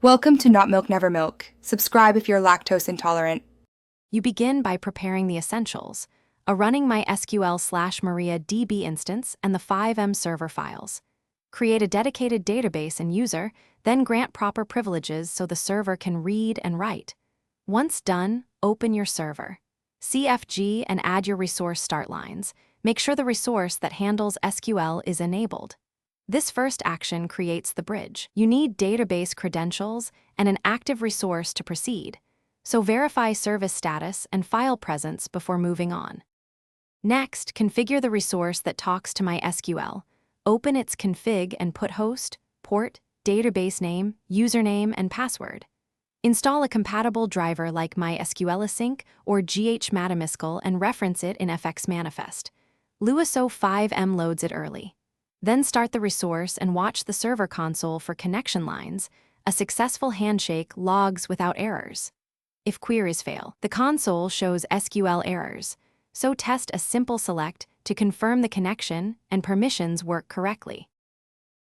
Welcome to Not Milk Never Milk. Subscribe if you're lactose intolerant. You begin by preparing the essentials: a running MySQL/MariaDB instance and the Fivem server files. Create a dedicated database and user, then grant proper privileges so the server can read and write. Once done, open your server. CFG and add your resource start lines. Make sure the resource that handles SQL is enabled. This first action creates the bridge. You need database credentials and an active resource to proceed, so verify service status and file presence before moving on. Next, configure the resource that talks to MySQL. Open its config and put host, port, database name, username, and password. Install a compatible driver like MySQLasync or GHMatamiscal and reference it in FX Manifest. Luiso 5M loads it early. Then start the resource and watch the server console for connection lines. A successful handshake logs without errors. If queries fail, the console shows SQL errors, so test a simple select to confirm the connection and permissions work correctly.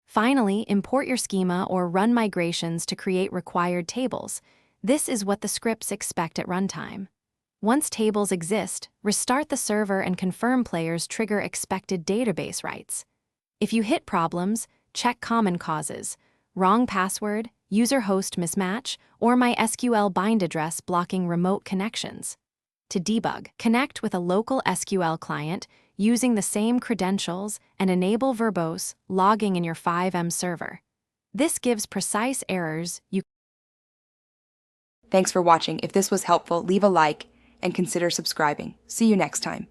Finally, import your schema or run migrations to create required tables. This is what the scripts expect at runtime. Once tables exist, restart the server and confirm players trigger expected database writes. If you hit problems, check common causes: wrong password, user host mismatch, or MySQL bind address blocking remote connections. To debug, connect with a local SQL client using the same credentials and enable verbose logging in your Fivem server. This gives precise errors you. Thanks for watching. If this was helpful, leave a like and consider subscribing. See you next time.